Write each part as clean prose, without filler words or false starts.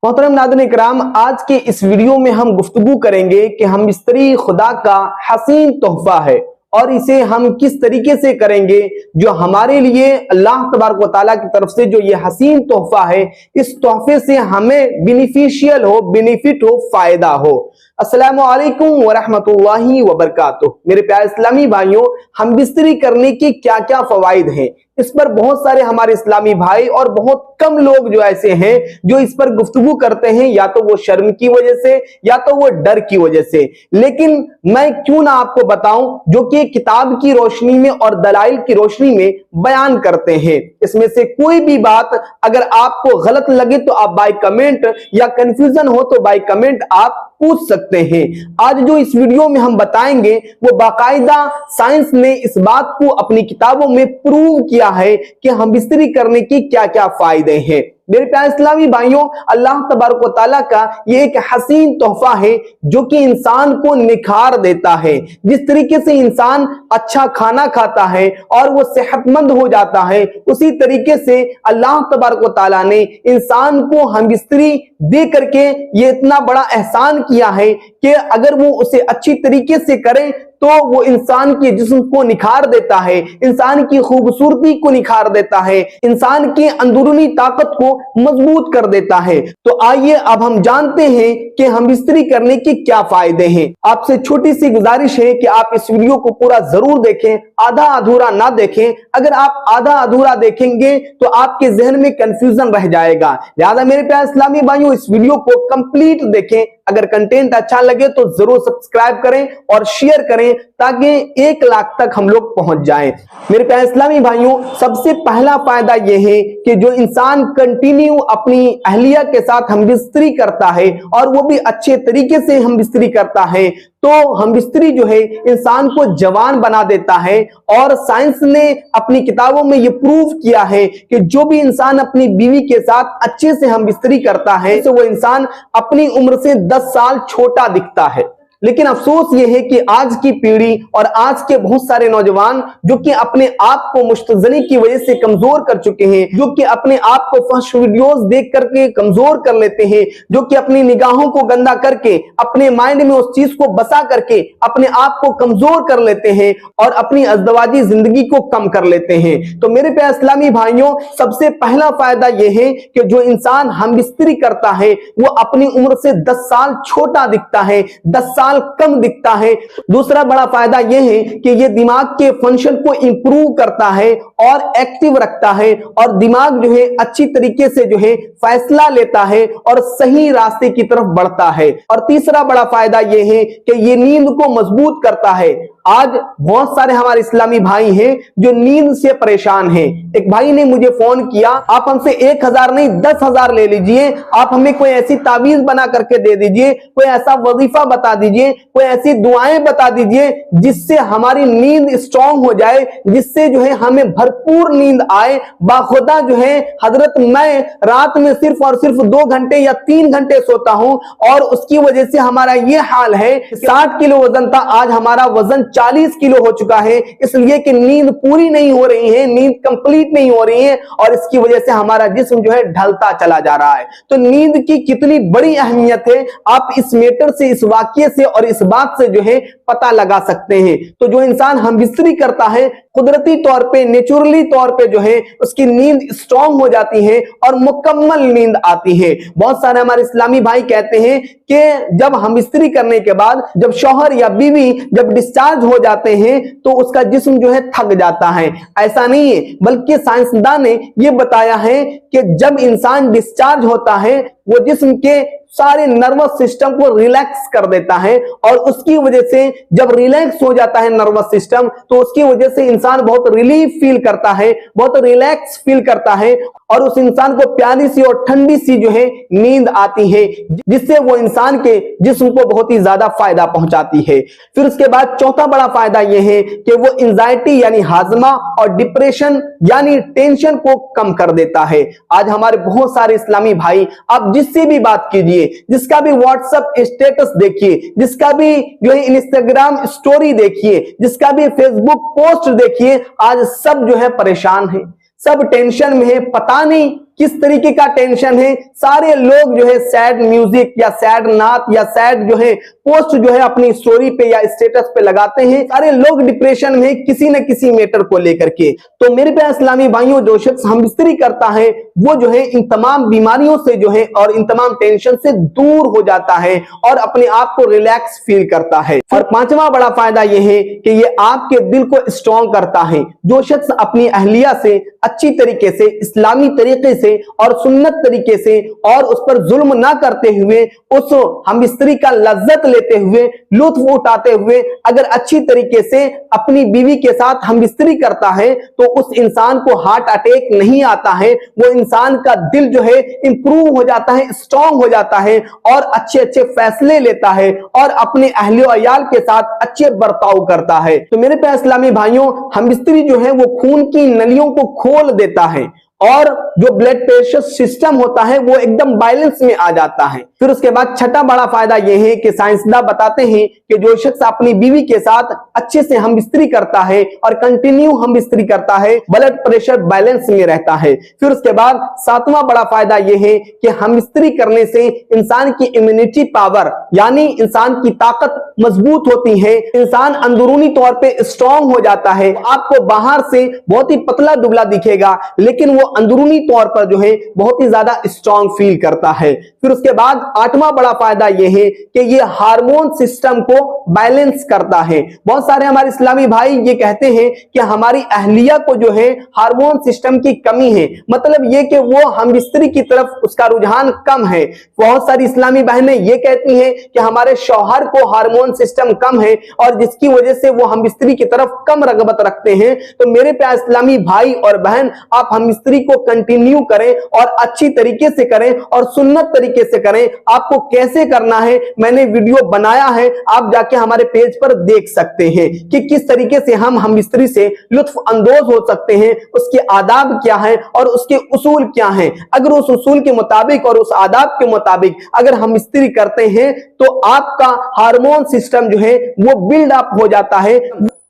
मोहतरम नाज़रीन इकराम, आज के इस वीडियो में हम गुफ्तगू करेंगे कि हम बिस्तरी खुदा का हसीन तोहफा है और इसे हम किस तरीके से करेंगे जो हमारे लिए अल्लाह तबारक व तआला की तरफ से जो ये हसीन तोहफा है, इस तोहफे से हमें बेनिफिशियल हो, बेनिफिट हो, फायदा हो। अस्सलामु अलैकुम व रहमतुल्लाहि व बरकातुहू। मेरे प्यारे इस्लामी भाइयों, हम बिस्तरी करने के क्या क्या फवाइद हैं, इस पर बहुत सारे हमारे इस्लामी भाई और बहुत कम लोग जो ऐसे हैं जो इस पर गुफ्तगू करते हैं, या तो वो शर्म की वजह से या तो वो डर की वजह से। लेकिन मैं क्यों ना आपको बताऊं जो कि किताब की रोशनी में और दलाइल की रोशनी में बयान करते हैं। इसमें से कोई भी बात अगर आपको गलत लगे तो आप बाय कमेंट, या कंफ्यूजन हो तो बाय कमेंट आप पूछ सकते हैं। आज जो इस वीडियो में हम बताएंगे वो बाकायदा साइंस ने इस बात को अपनी किताबों में प्रूव किया है कि हम बिस्तरी करने के क्या क्या फायदे हैं। मेरे प्यारे इस्लामी भाइयों, अल्लाह तबारक व तआला का ये एक हसीन तोहफा है जो कि इंसान को निखार देता है। जिस तरीके से इंसान अच्छा खाना खाता है और वो सेहतमंद हो जाता है, उसी तरीके से अल्लाह तबारक व तआला ने इंसान को हम बिस्तरी दे करके ये इतना बड़ा एहसान किया है कि अगर वो उसे अच्छी तरीके से करे तो वो इंसान के जिस्म को निखार देता है, इंसान की खूबसूरती को निखार देता है, इंसान की अंदरूनी ताकत को मजबूत कर देता है। तो आइए अब हम जानते हैं कि हम बिस्तरी करने के क्या फायदे हैं। आपसे छोटी सी गुजारिश है कि आप इस वीडियो को पूरा जरूर देखें, आधा अधूरा ना देखें। अगर आप आधा अधूरा देखेंगे तो आपके जहन में कंफ्यूजन रह जाएगा। लिहाजा मेरे प्यारे इस्लामी भाइयों, इस वीडियो को कंप्लीट देखें। अगर कंटेंट अच्छा लगे तो जरूर सब्सक्राइब करें और शेयर करें ताकि 1 लाख तक हम लोग पहुंच जाएं। मेरे प्यारे इस्लामी भाइयों, सबसे पहला फायदा यह है कि जो इंसान कंटिन्यू अपनी अहलिया के साथ हम बिस्तरी करता है और वो भी अच्छे तरीके से हम बिस्तरी करता है, तो हम बिस्तरी जो है इंसान को जवान बना देता है। और साइंस ने अपनी किताबों में ये प्रूव किया है कि जो भी इंसान अपनी बीवी के साथ अच्छे से हम बिस्तरी करता है तो वो इंसान अपनी उम्र से 10 साल छोटा दिखता है। लेकिन अफसोस ये है कि आज की पीढ़ी और आज के बहुत सारे नौजवान जो कि अपने आप को मुश्तजनी की वजह से कमजोर कर चुके हैं, जो कि अपने आप को फहश वीडियोस देख करके कमजोर कर लेते हैं, जो कि अपनी निगाहों को गंदा करके अपने माइंड में उस चीज को बसा करके अपने आप को कमजोर कर लेते हैं और अपनी अज़दवाजी जिंदगी को कम कर लेते हैं। तो मेरे प्यारे इस्लामी भाइयों, सबसे पहला फायदा यह है कि जो इंसान हम बिस्तरी करता है वो अपनी उम्र से 10 साल छोटा दिखता है, 10 साल कम दिखता है। दूसरा बड़ा फायदा यह है कि यह दिमाग के फंक्शन को इंप्रूव करता है और एक्टिव रखता है, और दिमाग जो है अच्छी तरीके से जो है फैसला लेता है और सही रास्ते की तरफ बढ़ता है। और तीसरा बड़ा फायदा यह है कि यह नींद को मजबूत करता है। आज बहुत सारे हमारे इस्लामी भाई हैं जो नींद से परेशान हैं। एक भाई ने मुझे फोन किया, आप हमसे 1000 नहीं 10,000 ले लीजिए, आप हमें कोई ऐसी ताबीज बना करके दे दीजिए, कोई ऐसा वजीफा बता दीजिए, कोई ऐसी दुआएं बता दीजिए जिससे हमारी नींद स्ट्रांग हो जाए, जिससे जो है हमें भरपूर नींद आए। बाखुदा जो है हजरत, मैं रात में सिर्फ और सिर्फ 2 घंटे या 3 घंटे सोता हूं और उसकी वजह से हमारा ये हाल है। 60 किलो वजन था, आज हमारा वजन 40 किलो हो चुका है, इसलिए कि नींद पूरी नहीं हो रही है, नींद कंप्लीट नहीं हो रही है और इसकी वजह से हमारा जिस्म जो है ढलता चला जा रहा है। तो नींद की कितनी बड़ी अहमियत है, आप इस मैटर से, इस वाकये से और इस बात से जो है पता लगा सकते हैं। तो जो इंसान हम बिस्तरी करता है, कुदरती तौर पे, नेचुरली तौर पे जो है उसकी नींद स्ट्रांग हो जाती है और मुकम्मल नींद आती है। बहुत सारे हमारे इस्लामी भाई कहते हैं कि जब हम बिस्तरी करने के बाद जब शौहर या बीवी जब डिस्चार्ज हो जाते हैं तो उसका जिस्म जो है थक जाता है। ऐसा नहीं है, बल्कि साइंसदान ने यह बताया है कि जब इंसान डिस्चार्ज होता है वो जिस्म के सारे नर्वस सिस्टम को रिलैक्स कर देता है, और उसकी वजह से जब रिलैक्स हो जाता है नर्वस सिस्टम तो उसकी वजह से इंसान बहुत रिलीफ फील करता है, बहुत रिलैक्स फील करता है, और उस इंसान को प्यारी सी और ठंडी सी जो है नींद आती है, जिससे वो इंसान के जिस्म को बहुत ही ज्यादा फायदा पहुंचाती है। फिर उसके बाद चौथा बड़ा फायदा यह है कि वो एंजाइटी यानी हाजमा और डिप्रेशन यानी टेंशन को कम कर देता है। आज हमारे बहुत सारे इस्लामी भाई, आप जिससे भी बात कीजिए, जिसका भी व्हाट्सएप स्टेटस देखिए, जिसका भी जो है इंस्टाग्राम स्टोरी देखिए, जिसका भी फेसबुक पोस्ट देखिए, आज सब जो है परेशान है, सब टेंशन में है। पता नहीं किस तरीके का टेंशन है। सारे लोग जो है सैड म्यूजिक या सैड नात या सैड जो है पोस्ट जो है अपनी स्टोरी पे या स्टेटस पे लगाते हैं। सारे लोग डिप्रेशन में किसी न किसी मैटर को लेकर के। तो मेरे प्यारे इस्लामी भाइयों, जो शख्स हम बिस्तरी करता है वो जो है इन तमाम बीमारियों से जो है और इन तमाम टेंशन से दूर हो जाता है और अपने आप को रिलैक्स फील करता है। और पांचवा बड़ा फायदा यह है कि ये आपके दिल को स्ट्रॉन्ग करता है। जो शख्स अपनी अहलिया से अच्छी तरीके से, इस्लामी तरीके से और सुन्नत तरीके से और उस पर जुल्म ना करते हुए, उस हम बिस्तरी का लज्जत लेते हुए, लुत्फ उठाते हुए अगर अच्छी तरीके से अपनी बीवी के साथ हम बिस्तरी करता है तो उस इंसान को हार्ट अटैक नहीं आता है। वो इंसान का दिल जो है इंप्रूव हो जाता है, स्ट्रॉन्ग हो जाता है और अच्छे अच्छे फैसले लेता है और अपने अहले और अयाल के साथ अच्छे बर्ताव करता है। तो मेरे प्यारे इस्लामी भाइयों, हम बिस्तरी जो है वो खून की नलियों को खोल देता है और जो ब्लड प्रेशर सिस्टम होता है वो एकदम बैलेंस में आ जाता है। फिर उसके बाद छठा बड़ा फायदा यह है कि साइंसदान बताते हैं कि जो शख्स अपनी बीवी के साथ अच्छे से हम बिस्तरी करता है और कंटिन्यू हम बिस्तरी करता है, ब्लड प्रेशर बैलेंस में रहता है। फिर उसके बाद सातवां बड़ा फायदा यह है कि हम बिस्तरी करने से इंसान की इम्यूनिटी पावर यानी इंसान की ताकत मजबूत होती है। इंसान अंदरूनी तौर पे स्ट्रॉन्ग हो जाता है। आपको बाहर से बहुत ही पतला दुबला दिखेगा लेकिन वो अंदरूनी तौर पर जो है बहुत ही ज्यादा स्ट्रॉन्ग फील करता है। फिर उसके बाद आठवां बड़ा फायदा यह है कि ये हार्मोन सिस्टम को बैलेंस करता है। बहुत सारे हमारे इस्लामी भाई ये कहते हैं कि हमारी अहलिया को जो है हार्मोन सिस्टम की कमी है, मतलब ये कि वो हम बिस्तरी की तरफ उसका रुझान कम है। बहुत सारी इस्लामी बहनें ये कहती हैं कि हमारे शौहर को हार्मोन सिस्टम कम है और जिसकी वजह से वो हम बिस्तरी की तरफ कम रगबत रखते हैं। तो मेरे प्यारे इस्लामी भाई और बहन, आप हम बिस्तरी को कंटिन्यू करें और अच्छी तरीके से करें और सुन्नत तरीके से करें। आपको कैसे करना है मैंने वीडियो बनाया है, आप जाके हमारे पेज पर देख सकते हैं कि किस तरीके से हम बिस्तरी से लुत्फ अंदोज हो सकते हैं, उसके आदाब क्या है और उसके उसूल क्या हैं। अगर उस उसूल के मुताबिक और उस आदाब के मुताबिक अगर हम बिस्तरी करते हैं तो आपका हार्मोन सिस्टम जो है वो बिल्ड अप हो जाता है,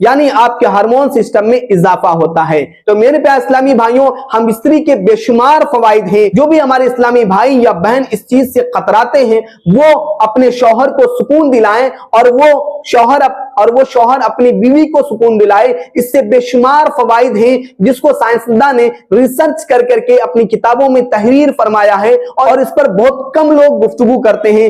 यानी आपके हार्मोन सिस्टम में इजाफा होता है। तो मेरे प्यारे इस्लामी भाइयों, हम बिस्तरी के बेशुमार फवाइद हैं। जो भी हमारे इस्लामी भाई या बहन इस चीज से कतराते हैं वो अपने शौहर को सुकून दिलाएं और वो शौहर अपनी बीवी को सुकून दिलाए। इससे बेशुमार फवाइद हैं जिसको साइंसदान ने रिसर्च कर करके अपनी किताबों में तहरीर फरमाया है और इस पर बहुत कम लोग गुफ्तगू करते हैं,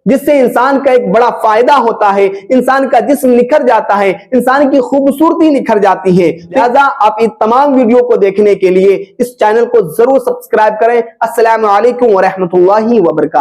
जिससे इंसान का एक बड़ा फायदा होता है। इंसान का जिस्म निखर जाता है, इंसान की खूबसूरती निखर जाती है। लिहाजा आप इन तमाम वीडियो को देखने के लिए इस चैनल को जरूर सब्सक्राइब करें। अस्सलामु अलैकुम व रहमतुल्लाहि व बरकातहू।